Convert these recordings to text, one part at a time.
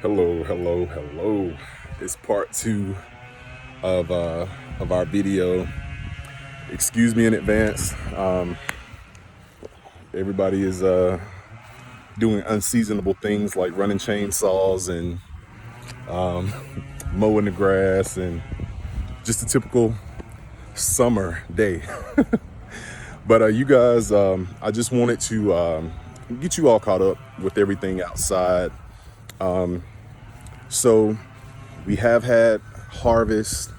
Hello. It's part two of our video. Excuse me in advance. Everybody is doing unseasonable things like running chainsaws and mowing the grass and just a typical summer day. But you guys, I just wanted to get you all caught up with everything outside. So we have had harvest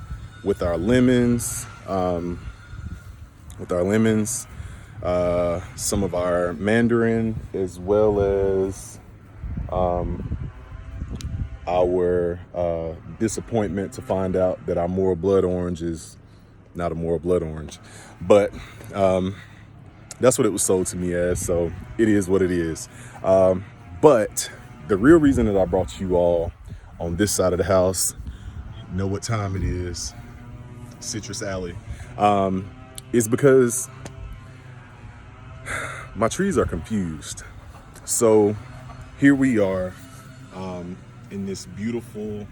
with our lemons, some of our Mandarin, as well as our disappointment to find out that our Moral Blood Orange is not a Moral Blood Orange. But that's what it was sold to me as, so it is what it is. But the real reason that I brought you all on this side of the house, know what time it is, Citrus Alley, is because my trees are confused. So here we are in this beautiful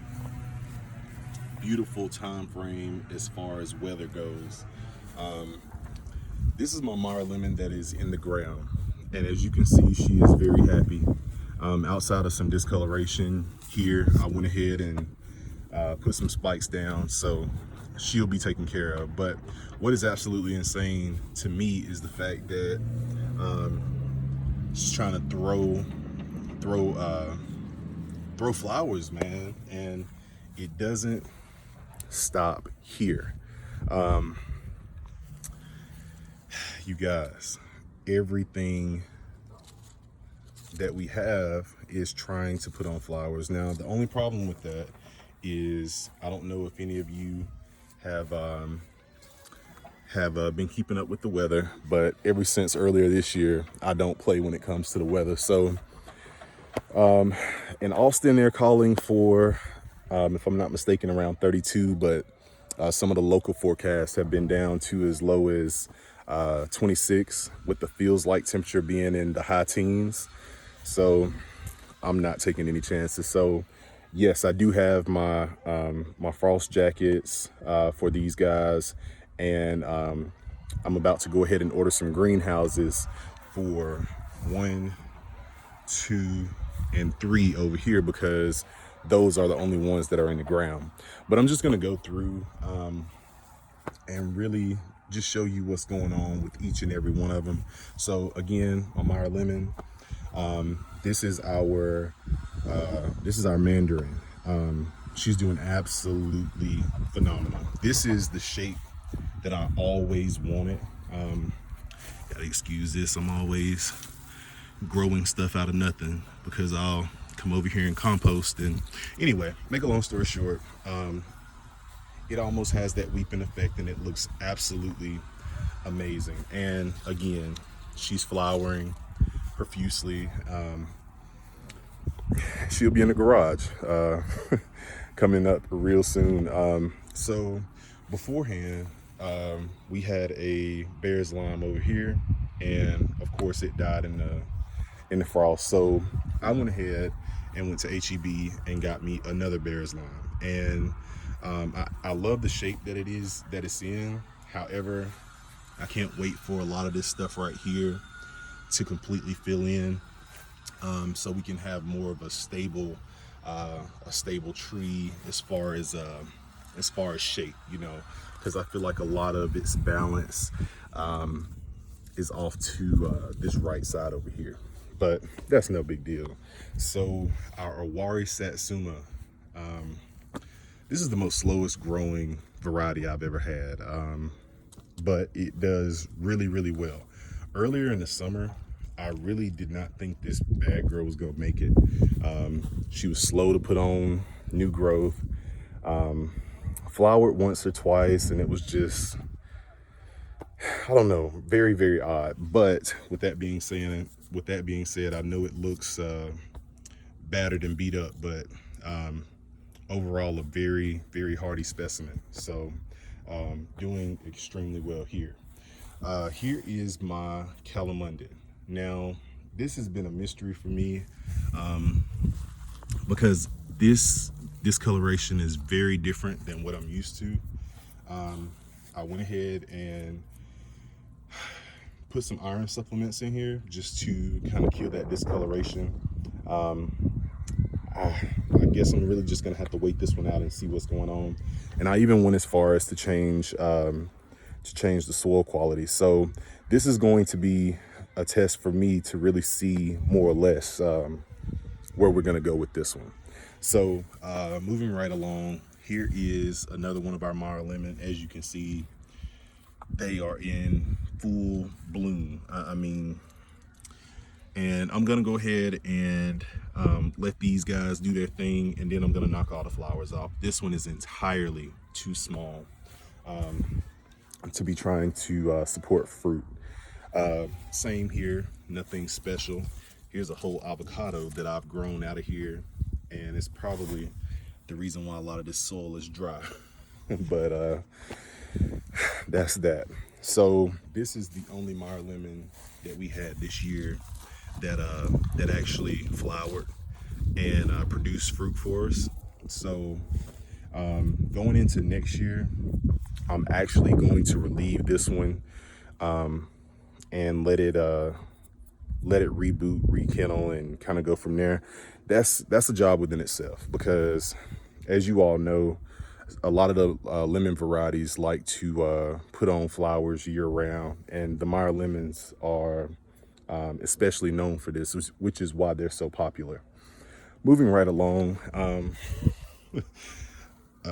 time frame as far as weather goes. This is my Mara lemon that is in the ground, and as you can see, she is very happy. Outside of some discoloration here, I went ahead and put some spikes down, so she'll be taken care of. But what is absolutely insane to me is the fact that she's trying to throw flowers, man, and it doesn't stop here. You guys, everything that we have is trying to put on flowers. Now, the only problem with that is, I don't know if any of you have been keeping up with the weather, but ever since earlier this year, I don't play when it comes to the weather. So in Austin, they're calling for, if I'm not mistaken, around 32, but some of the local forecasts have been down to as low as 26, with the feels like temperature being in the high teens. So I'm not taking any chances. So yes, I do have my my frost jackets for these guys, and I'm about to go ahead and order some greenhouses for 1, 2, and 3 over here, because those are the only ones that are in the ground. But I'm just gonna go through and really just show you what's going on with each and every one of them. So again, on my lemon, this is our Mandarin. She's doing absolutely phenomenal. This is the shape that I always wanted. Gotta excuse this, I'm always growing stuff out of nothing because I'll come over here and compost. And anyway, make a long story short, it almost has that weeping effect, and it looks absolutely amazing. And again, she's flowering profusely. She'll be in the garage coming up real soon. So beforehand, we had a bear's lime over here, and of course it died in the frost. So I went ahead and went to HEB and got me another bear's lime, and I love the shape that it's in. However, I can't wait for a lot of this stuff right here to completely fill in, so we can have more of a stable tree as far as shape, you know, because I feel like a lot of its balance is off to this right side over here, but that's no big deal. So our Awari Satsuma, this is the most slowest growing variety I've ever had, but it does really well. Earlier in the summer, I really did not think this bad girl was gonna make it. She was slow to put on new growth, flowered once or twice, and it was just, I don't know, very odd. But with that being said, I know it looks battered and beat up, but overall a very hardy specimen. So doing extremely well here. Here is my Kalamunda. Now, this has been a mystery for me because This discoloration is very different than what I'm used to. I went ahead and put some iron supplements in here just to kind of kill that discoloration. I guess I'm really just gonna have to wait this one out and see what's going on. And I even went as far as to change the soil quality. So this is going to be a test for me to really see more or less where we're gonna go with this one. So moving right along, here is another one of our Mara lemon. As you can see, they are in full bloom. And I'm gonna go ahead and let these guys do their thing, and then I'm gonna knock all the flowers off. This one is entirely too small to be trying to support fruit. Same here, nothing special. Here's a whole avocado that I've grown out of here, and it's probably the reason why a lot of this soil is dry. But that's that. So this is the only Mara lemon that we had this year that actually flowered and produced fruit for us. So going into next year, I'm actually going to relieve this one and let it reboot, rekindle, and kind of go from there. That's a job within itself, because as you all know, a lot of the lemon varieties like to put on flowers year round, and the Mara lemons are especially known for this, which is why they're so popular. Moving right along,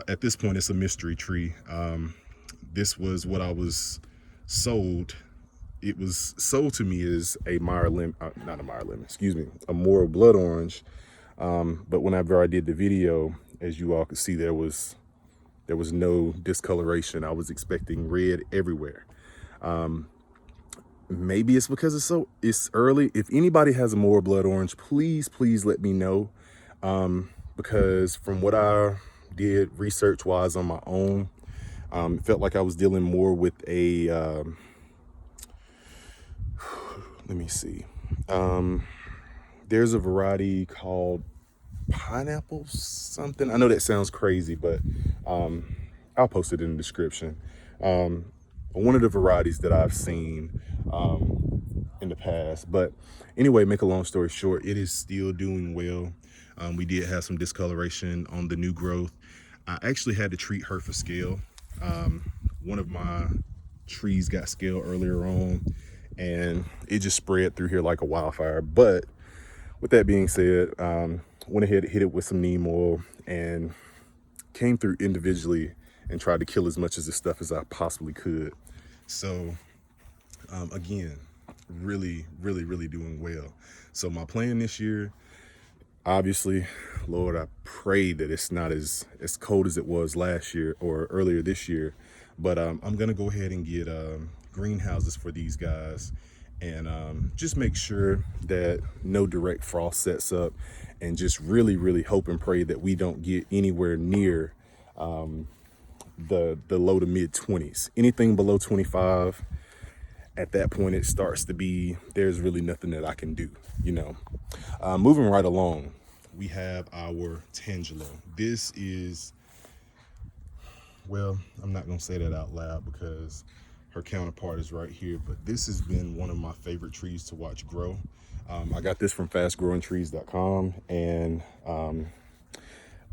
at this point, it's a mystery tree. This was what I was sold. It was sold to me as a Mara lemon, not a Mara lemon, excuse me, a Mora blood orange. But whenever I did the video, as you all could see, there was no discoloration. I was expecting red everywhere. Maybe it's because it's early. If anybody has a Mora blood orange, please let me know. Because from what I did research wise on my own, it felt like I was dealing more with a, let me see. There's a variety called pineapple something. I know that sounds crazy, but I'll post it in the description. One of the varieties that I've seen in the past. But anyway, make a long story short, it is still doing well. We did have some discoloration on the new growth. I actually had to treat her for scale. One of my trees got scale earlier on, and it just spread through here like a wildfire. But with that being said, went ahead and hit it with some neem oil and came through individually and tried to kill as much of this stuff as I possibly could. So again, really doing well. So my plan this year, obviously, Lord, I pray that it's not as cold as it was last year or earlier this year. But I'm gonna go ahead and get greenhouses for these guys, and just make sure that no direct frost sets up, and just really hope and pray that we don't get anywhere near the low to mid 20s. Anything below 25, at that point it starts to be, there's really nothing that I can do, you know. Moving right along, we have our Tangelo. This is, well, I'm not gonna say that out loud because her counterpart is right here, but this has been one of my favorite trees to watch grow. I got this from fastgrowingtrees.com, and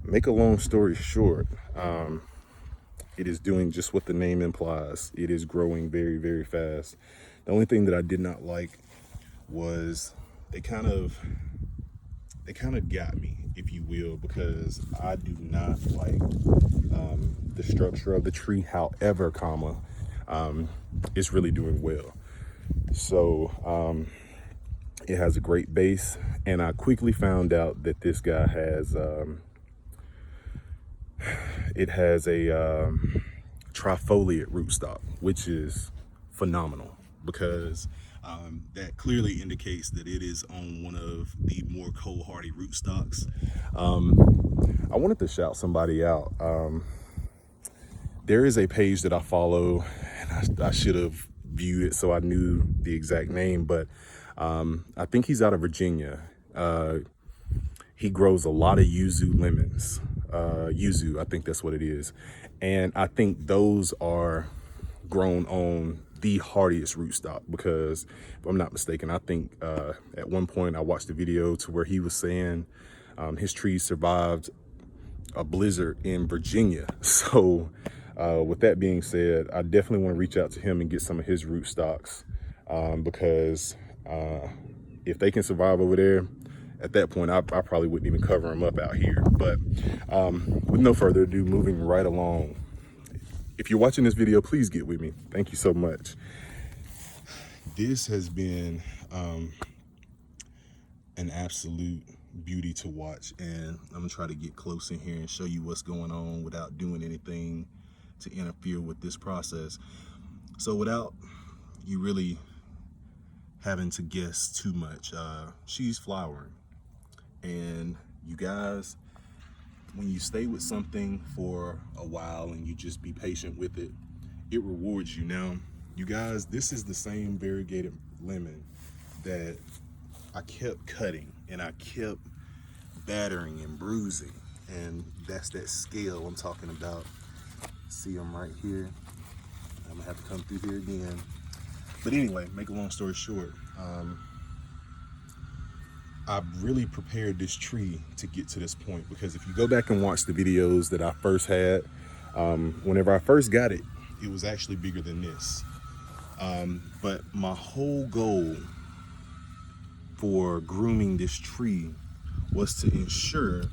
make a long story short, it is doing just what the name implies. It is growing very fast. The only thing that I did not like was they kind of got me, if you will, because I do not like the structure of the tree. However, it's really doing well. So it has a great base, and I quickly found out that this guy has it has a trifoliate rootstock, which is phenomenal, because that clearly indicates that it is on one of the more cold hardy rootstocks. I wanted to shout somebody out. There is a page that I follow, and I should have viewed it so I knew the exact name, but I think he's out of Virginia. he grows a lot of yuzu lemons. Yuzu, I think that's what it is. And I think those are grown on the hardiest rootstock, because if I'm not mistaken, I think at one point I watched a video to where he was saying his trees survived a blizzard in Virginia. So with that being said, I definitely want to reach out to him and get some of his rootstocks, because if they can survive over there, at that point, I probably wouldn't even cover them up out here. But with no further ado, moving right along. If you're watching this video, please get with me. Thank you so much. This has been an absolute beauty to watch, and I'm gonna try to get close in here and show you what's going on without doing anything to interfere with this process. So without you really having to guess too much, she's flowering. And you guys, when you stay with something for a while and you just be patient with it, it rewards you. Now, you guys, this is the same variegated lemon that I kept cutting and I kept battering and bruising. And that's that scale I'm talking about. See them right here. I'm gonna have to come through here again. But anyway, make a long story short, I really prepared this tree to get to this point, because if you go back and watch the videos that I first had, whenever I first got it, it was actually bigger than this. But my whole goal for grooming this tree was to ensure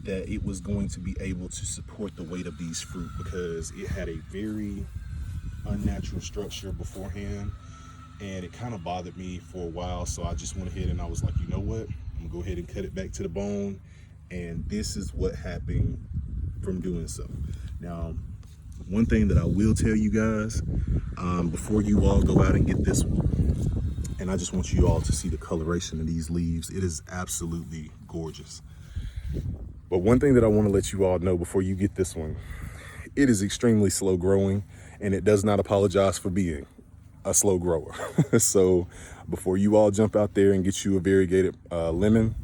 that it was going to be able to support the weight of these fruit, because it had a very unnatural structure beforehand, and it kind of bothered me for a while. So I just went ahead and I was like, you know what, I'm gonna go ahead and cut it back to the bone. And this is what happened from doing so. Now, one thing that I will tell you guys, before you all go out and get this one, and I just want you all to see the coloration of these leaves. It is absolutely gorgeous. But one thing that I want to let you all know before you get this one, it is extremely slow growing, and it does not apologize for being a slow grower. So before you all jump out there and get you a variegated lemon,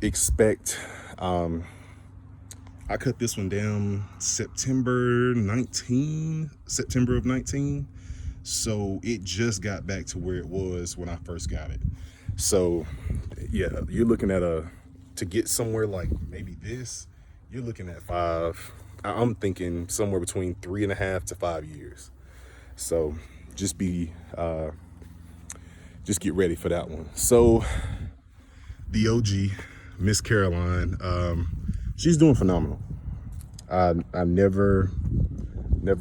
expect, I cut this one down September of 19. So it just got back to where it was when I first got it. So yeah, you're looking at to get somewhere like maybe this, you're looking at I'm thinking somewhere between 3.5 to 5 years. So just get ready for that one. So the OG, Miss Caroline, she's doing phenomenal. I never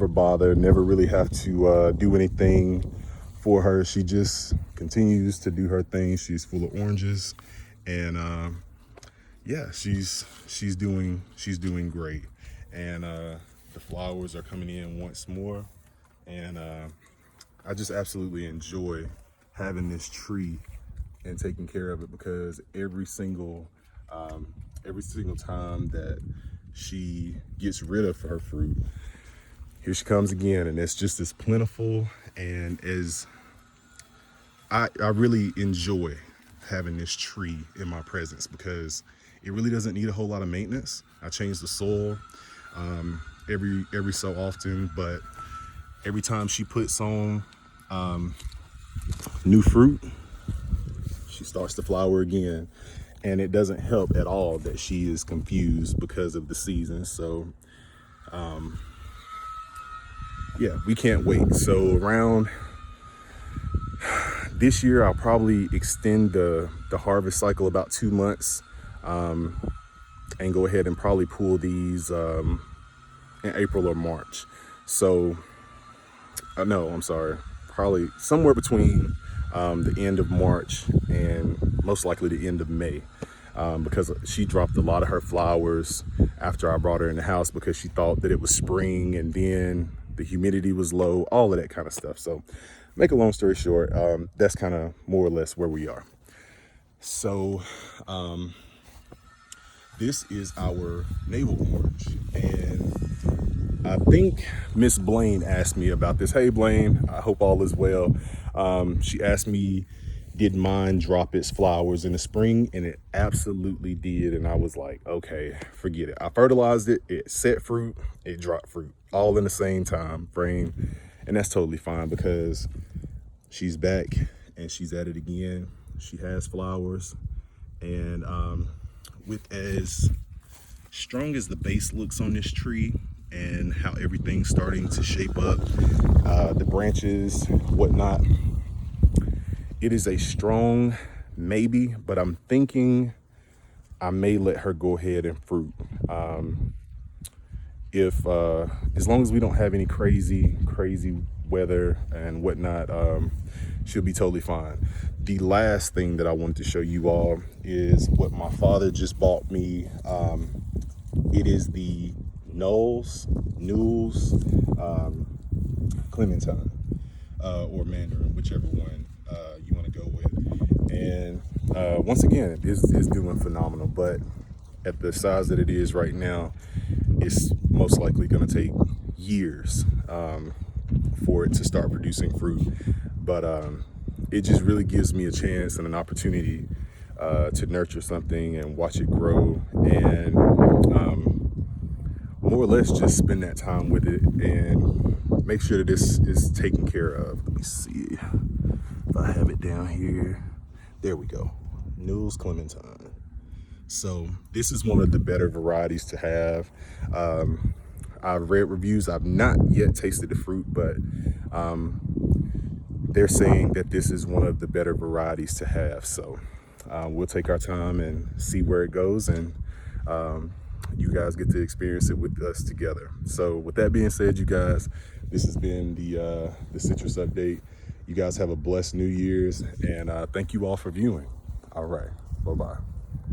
bother, never really have to do anything for her. She just continues to do her thing. She's full of oranges, and yeah, she's doing great. And the flowers are coming in once more, and I just absolutely enjoy having this tree and taking care of it, because every single time that she gets rid of her fruit, here she comes again, and it's just as plentiful. And as I really enjoy having this tree in my presence, because it really doesn't need a whole lot of maintenance. I change the soil every so often, but every time she puts on new fruit, she starts to flower again. And it doesn't help at all that she is confused because of the season. So yeah, we can't wait. So around this year, I'll probably extend the harvest cycle about 2 months, and go ahead and probably pull these in April or March. So no, I'm sorry, probably somewhere between the end of March and most likely the end of May, because she dropped a lot of her flowers after I brought her in the house, because she thought that it was spring, and then the humidity was low, all of that kind of stuff. So make a long story short, that's kind of more or less where we are. So this is our Naval Orange, and I think Miss Blaine asked me about this. Hey Blaine, I hope all is well. She asked me did mine drop its flowers in the spring? And it absolutely did. And I was like, okay, forget it. I fertilized it, it set fruit, it dropped fruit, all in the same time frame. And that's totally fine because she's back and she's at it again. She has flowers. And with as strong as the base looks on this tree and how everything's starting to shape up, the branches, whatnot, it is a strong maybe, but I'm thinking I may let her go ahead and fruit. If as long as we don't have any crazy weather and whatnot, she'll be totally fine. The last thing that I wanted to show you all is what my father just bought me. It is the Knowles Clementine, or Mandarin, whichever one you want to go with. And once again, it's doing phenomenal, but at the size that it is right now, it's most likely going to take years for it to start producing fruit. But it just really gives me a chance and an opportunity to nurture something and watch it grow, and more or less just spend that time with it and make sure that this is taken care of. Let me see if I have it down here. There we go. Knowles Clementine. So this is one of the better varieties to have. I've read reviews. I've not yet tasted the fruit, but they're saying that this is one of the better varieties to have. So we'll take our time and see where it goes, and you guys get to experience it with us together. So with that being said, you guys, this has been the citrus update. You guys have a blessed New Year's, and thank you all for viewing. All right, bye-bye.